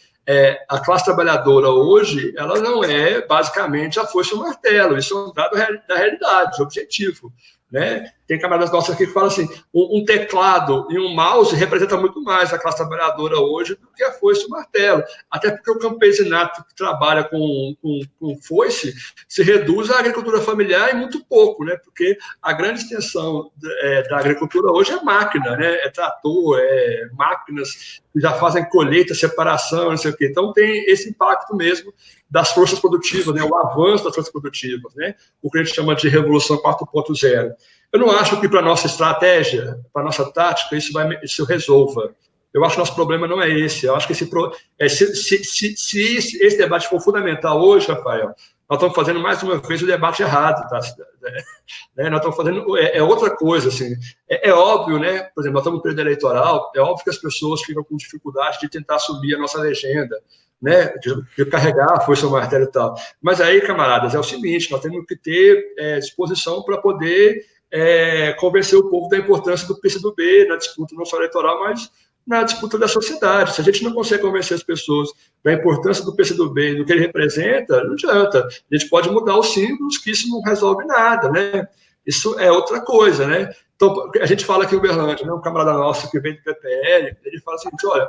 a classe trabalhadora hoje, ela não é basicamente a foice e o martelo, isso é um dado da realidade, objetivo. Né? Tem camaradas nossos aqui que falam assim, um teclado e um mouse representa muito mais a classe trabalhadora hoje do que a foice e o martelo. Até porque o campesinato que trabalha com foice se reduz à agricultura familiar e muito pouco, né? Porque a grande extensão da agricultura hoje é máquina, né? É trator, máquinas que já fazem colheita, separação, não sei o quê. Então tem esse impacto mesmo das forças produtivas, né? O avanço das forças produtivas, né? O que a gente chama de Revolução 4.0. Eu não acho que para a nossa estratégia, para a nossa tática, isso resolva. Eu acho que nosso problema não é esse. Eu acho que se esse debate for fundamental hoje, Rafael, nós estamos fazendo mais uma vez o debate errado, tá? Nós estamos fazendo outra coisa, assim. É óbvio, né? Por exemplo, nós estamos no período eleitoral, é óbvio que as pessoas ficam com dificuldade de tentar subir a nossa legenda, né? De carregar a força do martelo e tal. Mas aí, camaradas, é o seguinte, nós temos que ter disposição para poder convencer o povo da importância do PCdoB na disputa não só eleitoral, mas na disputa da sociedade. Se a gente não consegue convencer as pessoas da importância do PCdoB e do que ele representa, não adianta. A gente pode mudar os símbolos, que isso não resolve nada, né? Isso é outra coisa, né? Então, a gente fala aqui em Uberlândia, né? Um camarada nosso que vem do PPL, ele fala assim, olha,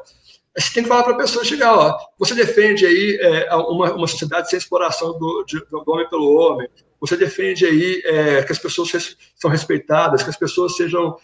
você tem que falar para a pessoa chegar, ó, você defende aí uma sociedade sem exploração do homem pelo homem, você defende aí que as pessoas são respeitadas, que as pessoas sejam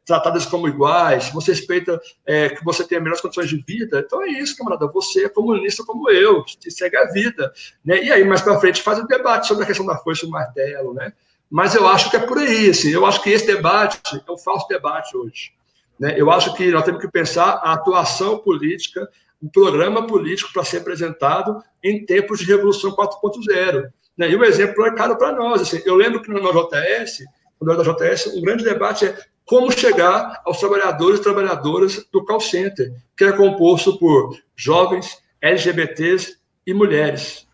tratadas como iguais, você respeita que você tenha melhores condições de vida. Então é isso, camarada, você é comunista como eu, segue a vida. Né? E aí, mais para frente, faz um debate sobre a questão da foice e do martelo, né? Mas eu acho que é por aí, assim, eu acho que esse debate é um falso debate hoje. Né? Eu acho que nós temos que pensar a atuação política, um programa político para ser apresentado em tempos de Revolução 4.0. Né? E o exemplo é claro para nós. Assim, eu lembro que no JS, quando eu era da JS, um grande debate é como chegar aos trabalhadores e trabalhadoras do call center, que é composto por jovens, LGBTs e mulheres.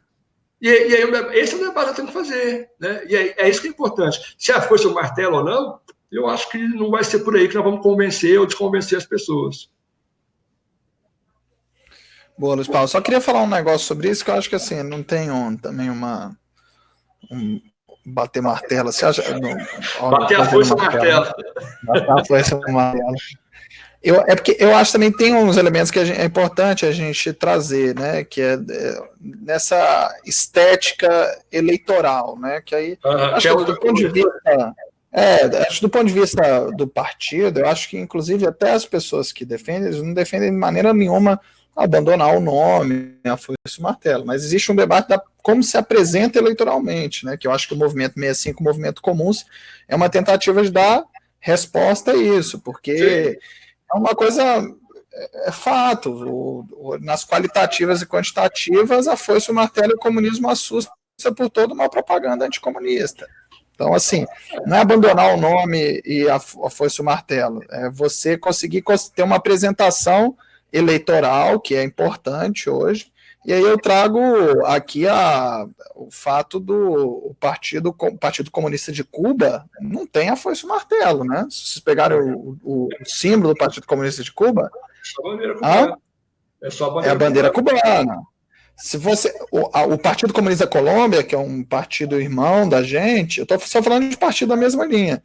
E aí, esse é o debate que temos que fazer. Né? E é isso que é importante. Se a força o martelo ou não, eu acho que não vai ser por aí que nós vamos convencer ou desconvencer as pessoas. Boa, Luiz Paulo. Só queria falar um negócio sobre isso, que eu acho que assim, não tem também bater martelo. Você acha? Bater a força no martelo. Bater a força no martelo. É porque eu acho também que tem uns elementos que é importante a gente trazer, né? Que é nessa estética eleitoral, né? Que aí acho que do ponto de vista. Acho que do ponto de vista do partido, eu acho que, inclusive, até as pessoas que defendem, eles não defendem de maneira nenhuma abandonar o nome, a foice e o martelo, mas existe um debate da como se apresenta eleitoralmente, né? Que eu acho que o movimento 65, o movimento Comuns, é uma tentativa de dar resposta a isso, porque sim, é uma coisa, é fato, nas qualitativas e quantitativas, a foice e o martelo e o comunismo assusta por toda uma propaganda anticomunista. Então, assim, não é abandonar o nome e a foice e o martelo, é você conseguir ter uma apresentação eleitoral, que é importante hoje, E aí eu trago aqui o fato do Partido Comunista de Cuba não tem a foice e o martelo, né? Se vocês pegarem o símbolo do Partido Comunista de Cuba, é a bandeira cubana. Se você, o Partido Comunista da Colômbia, que é um partido irmão da gente, eu estou só falando de partido da mesma linha,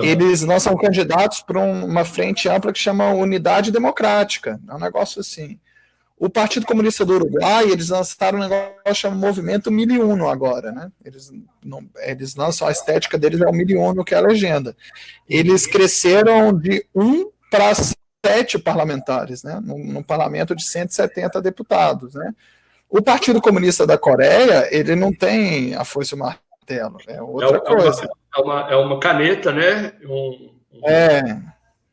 eles não são candidatos para uma frente ampla que chama Unidade Democrática, é um negócio assim. O Partido Comunista do Uruguai, eles lançaram um negócio que chama Movimento 1001 agora, né? Eles lançam, a estética deles é o 1001, que é a legenda. Eles cresceram de 1 para 7 parlamentares, né? Num parlamento de 170 deputados, né? O Partido Comunista da Coreia, ele não tem a foice e o martelo, é outra coisa. É uma caneta, né?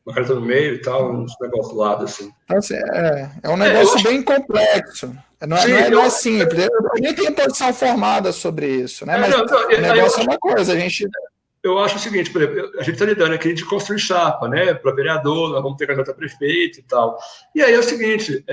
Uma caneta no meio e tal, uns negócios do lado, assim. Então, assim, é um negócio bem complexo. Não é simples. Eu nem tenho posição formada sobre isso, né? Mas o negócio é uma coisa, a gente... Eu acho o seguinte, por exemplo, a gente está lidando aqui de construir chapa, né? Para vereador, nós vamos ter candidato a prefeito e tal. E aí é o seguinte,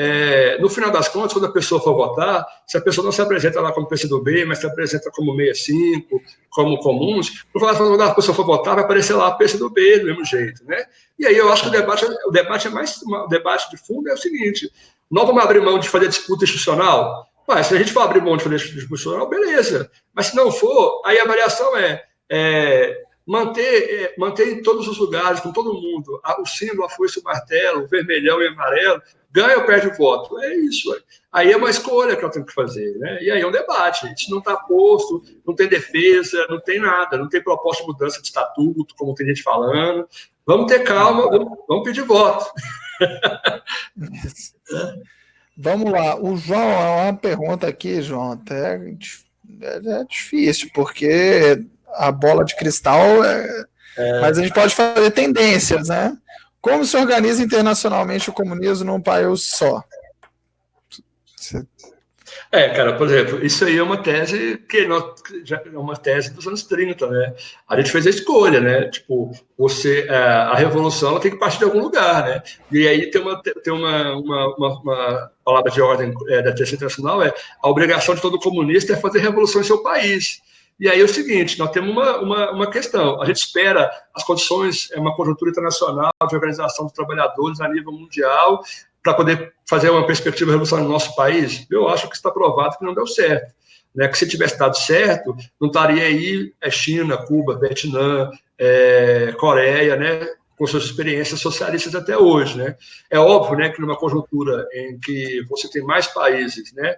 no final das contas, quando a pessoa for votar, se a pessoa não se apresenta lá como PCdoB, mas se apresenta como 65, como comuns, quando a pessoa for votar, vai aparecer lá PCdoB do mesmo jeito, né? E aí eu acho que o debate é mais... O debate de fundo é o seguinte, nós vamos abrir mão de fazer disputa institucional? Mas se a gente for abrir mão de fazer disputa institucional, beleza. Mas se não for, aí a avaliação manter em todos os lugares, com todo mundo, o símbolo, a foice, o martelo, o vermelhão e o amarelo, ganha ou perde o voto. É isso. Aí é uma escolha que eu tenho que fazer, né? E aí é um debate. Isso não está posto, não tem defesa, não tem nada, não tem proposta de mudança de estatuto, como tem gente falando. Vamos ter calma, vamos pedir voto. Vamos lá. O João, uma pergunta aqui, João, até é difícil, porque a bola de cristal mas a gente pode fazer tendências, né? Como se organiza internacionalmente o comunismo num país só? Cara, por exemplo, isso aí é uma tese já é uma tese dos anos 30, né? A gente fez a escolha, né? Tipo, a revolução ela tem que partir de algum lugar, né? E aí tem uma palavra de ordem da tese internacional, a obrigação de todo comunista é fazer revolução em seu país. E aí é o seguinte, nós temos uma questão, a gente espera as condições, uma conjuntura internacional de organização dos trabalhadores a nível mundial para poder fazer uma perspectiva de revolução no nosso país. Eu acho que está provado que não deu certo. Né? Que se tivesse dado certo, não estaria aí China, Cuba, Vietnã, Coreia, né? Com suas experiências socialistas até hoje. Né? É óbvio, né, que numa conjuntura em que você tem mais países, né,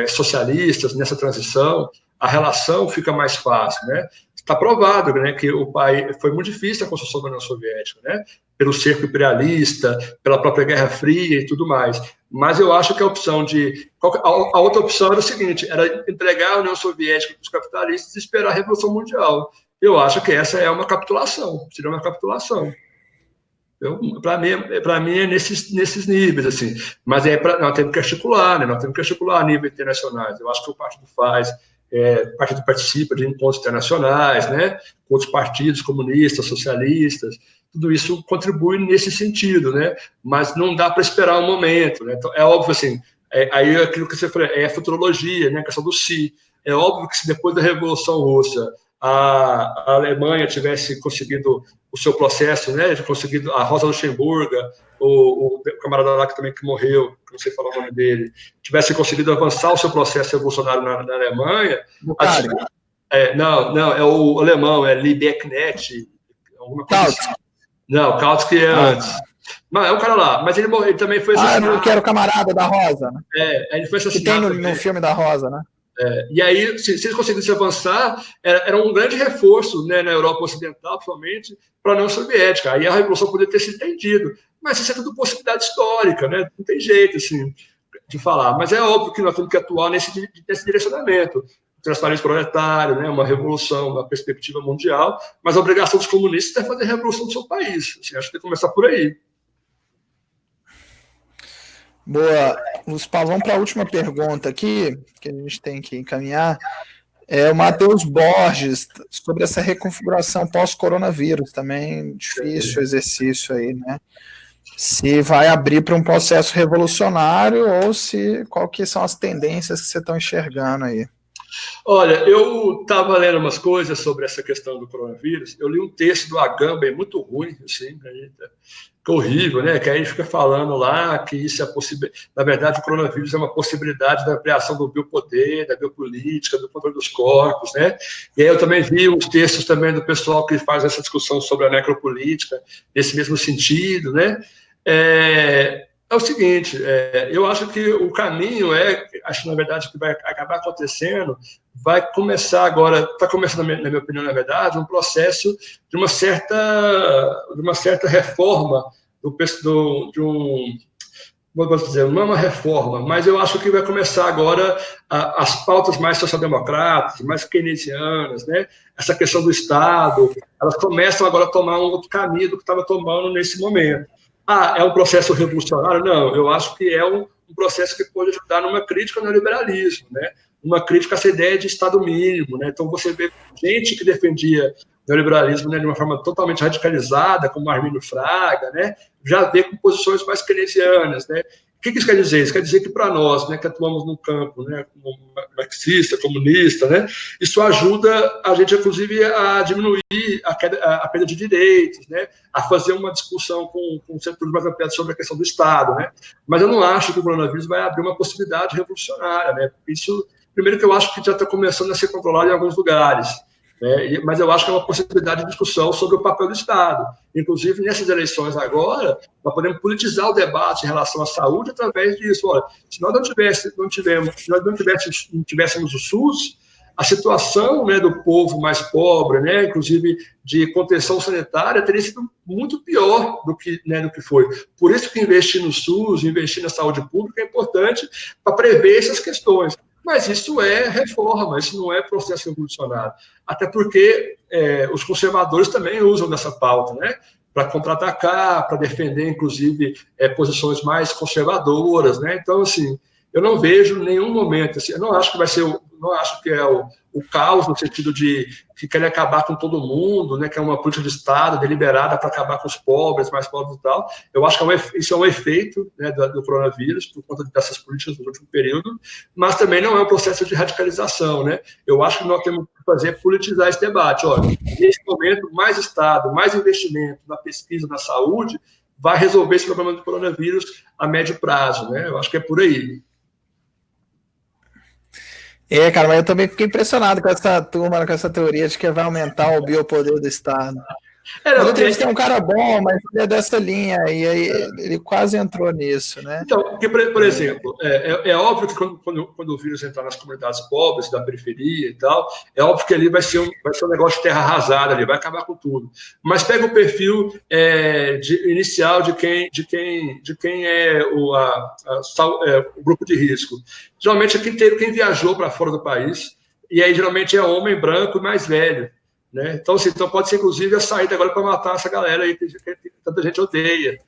socialistas nessa transição, a relação fica mais fácil, né? Está provado, né, que o país foi muito difícil a construção da União Soviética, né? Pelo cerco imperialista, pela própria Guerra Fria e tudo mais. Mas eu acho que a opção a outra opção era o seguinte, era entregar a União Soviética para os capitalistas e esperar a Revolução Mundial. Eu acho que essa é uma capitulação, seria uma capitulação. Para mim é nesses níveis, assim. Mas nós temos que articular, né? Nós temos que articular a nível internacionais. Eu acho que o partido faz, o partido participa de encontros internacionais, né? Com outros partidos comunistas, socialistas, tudo isso contribui nesse sentido, né? Mas não dá para esperar um momento, né? Então, é óbvio, assim, aí aquilo que você falou, é a futurologia, né? A questão do se. É óbvio que se depois da Revolução Russa a Alemanha tivesse conseguido o seu processo, né? Conseguido a Rosa Luxemburga, o camarada lá que também que morreu, que não sei falar o nome dele, tivesse conseguido avançar o seu processo revolucionário na Alemanha. Não, é o alemão, é Liebknecht, alguma coisa assim. Não, Kautsky é antes. Não, é um cara lá, mas ele morreu, ele também foi assassinado. Que era o camarada da Rosa, né? Ele foi assassinado. Que tem no filme da Rosa, né? E aí, se eles conseguissem avançar, era um grande reforço, né, na Europa Ocidental, principalmente, para a União Soviética. Aí a Revolução poderia ter sido entendida. Mas isso é tudo possibilidade histórica, né? Não tem jeito, assim, de falar. Mas é óbvio que nós temos que atuar nesse direcionamento. Transparência proletária, né? Uma revolução na perspectiva mundial, mas a obrigação dos comunistas é fazer a revolução do seu país. Assim, acho que tem que começar por aí. Boa. Vamos para a última pergunta aqui, que a gente tem que encaminhar. O Matheus Borges, sobre essa reconfiguração pós-coronavírus, também difícil exercício aí, né? se vai abrir para um processo revolucionário ou se qual que são as tendências que você está enxergando aí. Olha, eu estava lendo umas coisas sobre essa questão do coronavírus. Eu li um texto do Agamben muito ruim, assim, que horrível, né? Que aí fica falando lá que isso é possível. Na verdade, o coronavírus é uma possibilidade da ampliação do biopoder, da biopolítica, do controle dos corpos, né? E aí eu também vi uns textos também do pessoal que faz essa discussão sobre a necropolítica, nesse mesmo sentido, né? É o seguinte, eu acho que o caminho acho que na verdade o que vai acabar acontecendo, vai começar agora, está começando na minha opinião, na verdade, um processo de uma certa reforma como eu posso dizer, não é uma reforma, mas eu acho que vai começar agora as pautas mais social-democratas, mais keynesianas, né? Essa questão do Estado, elas começam agora a tomar um outro caminho do que estava tomando nesse momento. É um processo revolucionário? Não, eu acho que é um processo que pode ajudar numa crítica ao neoliberalismo, né? Uma crítica a essa ideia de Estado mínimo, né? Então você vê gente que defendia o neoliberalismo, né, de uma forma totalmente radicalizada, como Arminio Fraga, né? Já vê com posições mais keynesianas, né? O que isso quer dizer? Isso quer dizer que para nós, né, que atuamos no campo, né, como marxista, comunista, né, isso ajuda a gente, inclusive, a diminuir a perda de direitos, né, a fazer uma discussão com setores mais ampliados sobre a questão do Estado, né. Mas eu não acho que o coronavírus vai abrir uma possibilidade revolucionária, né. Isso, primeiro que eu acho que já está começando a ser controlado em alguns lugares, né? Mas eu acho que é uma possibilidade de discussão sobre o papel do Estado. Inclusive, nessas eleições agora, nós podemos politizar o debate em relação à saúde através disso. Olha, se nós não tivéssemos o SUS, a situação, né, do povo mais pobre, né, inclusive de contenção sanitária, teria sido muito pior do que foi. Por isso que investir no SUS, investir na saúde pública é importante para prever essas questões. Mas isso é reforma, isso não é processo revolucionário. Até porque os conservadores também usam dessa pauta, né? Para contra-atacar, para defender, inclusive, posições mais conservadoras, né? Então, assim, eu não vejo nenhum momento, assim, eu não acho que vai ser, não acho que é o caos no sentido de que querem acabar com todo mundo, né? Que é uma política de Estado deliberada para acabar com os pobres, mais pobres e tal. Eu acho que isso é um efeito, né, do coronavírus por conta dessas políticas no último período, mas também não é um processo de radicalização, né? Eu acho que nós temos que fazer politizar esse debate. Olha, nesse momento, mais Estado, mais investimento na pesquisa, na saúde, vai resolver esse problema do coronavírus a médio prazo, né? Eu acho que é por aí. Cara, mas eu também fiquei impressionado com essa turma, com essa teoria de que vai aumentar o biopoder do Estado. Mas eu entrevistei um cara bom, mas ele é dessa linha, e aí ele quase entrou nisso, né? Então, porque, por exemplo, é óbvio que quando o vírus entrar nas comunidades pobres, da periferia e tal, é óbvio que ali vai ser um negócio de terra arrasada, ali, vai acabar com tudo. Mas pega o perfil inicial de quem é o grupo de risco. Geralmente é quem viajou para fora do país, e aí geralmente é homem branco e mais velho. Né? Então, assim, pode ser, inclusive, a saída agora para matar essa galera aí que tanta gente odeia.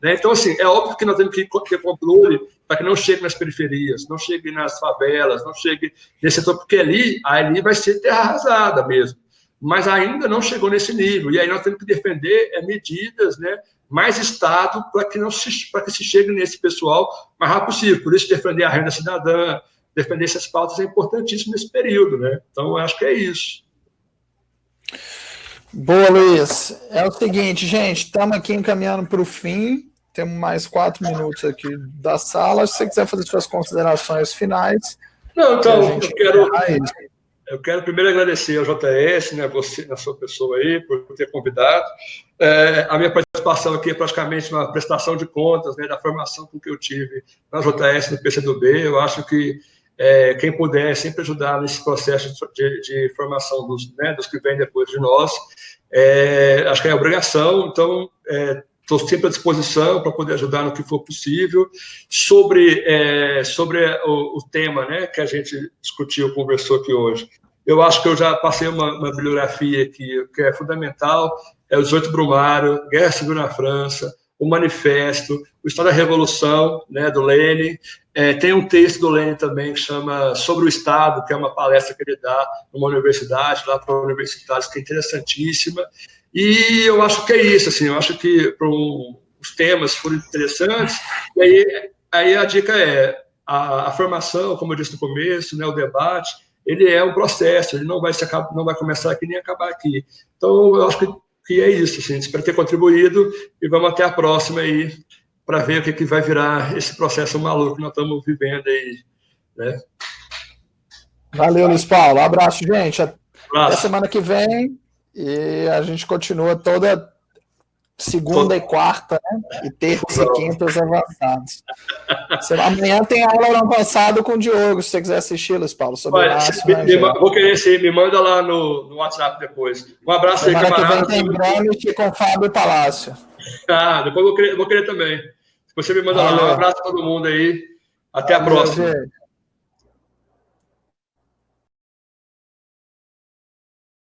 Né? Então, assim, é óbvio que nós temos que ter controle para que não chegue nas periferias, não chegue nas favelas, não chegue nesse setor, porque ali vai ser terra arrasada mesmo. Mas ainda não chegou nesse nível. E aí nós temos que defender medidas, né, mais Estado para que se chegue nesse pessoal o mais rápido possível. Por isso, defender a renda cidadã, defender essas pautas é importantíssimo nesse período. Né? Então, eu acho que é isso. Boa, Luiz. É o seguinte, gente, estamos aqui encaminhando para o fim, temos mais 4 minutos aqui da sala. Se você quiser fazer suas considerações finais. Não, então, eu quero primeiro agradecer ao JS, né, você, na sua pessoa aí, por ter convidado. A minha participação aqui é praticamente uma prestação de contas, né, da formação que eu tive na JS, no PCdoB. Eu acho que quem puder sempre ajudar nesse processo de formação dos que vêm depois de nós, acho que é obrigação. Então, estou sempre à disposição para poder ajudar no que for possível. Sobre o tema, né, que a gente discutiu, conversou aqui hoje, eu acho que eu já passei uma bibliografia aqui que é fundamental, o 18 Brumário, Guerra Civil na França, o Manifesto, o História da Revolução, né, do Lênin. Tem um texto do Lênin também que chama Sobre o Estado, que é uma palestra que ele dá numa universidade, lá para universitários, que é interessantíssima. E eu acho que é isso, assim, eu acho que para um os temas forem interessantes, e aí a dica é a formação, como eu disse no começo, né, o debate, ele é um processo, ele não vai começar aqui nem acabar aqui. Então, eu acho que é isso, assim, espero ter contribuído e vamos até a próxima aí para ver o que vai virar esse processo maluco que nós estamos vivendo aí, né? Valeu, Luiz Paulo. Abraço, gente. Até Abraço. semana que vem. E a gente continua toda segunda e quarta, né? E terça e quinta os avançados. Amanhã tem aula avançado com o Diogo, se você quiser assistir, Luiz Paulo, sobre Inácio. Vou querer sim, me manda lá no WhatsApp depois. Um abraço aí, camarada. Semana que vem tem Gramsci com Fábio Palácio. Depois vou querer também. Você me manda lá. Um abraço a todo mundo aí. Até a próxima. Gente.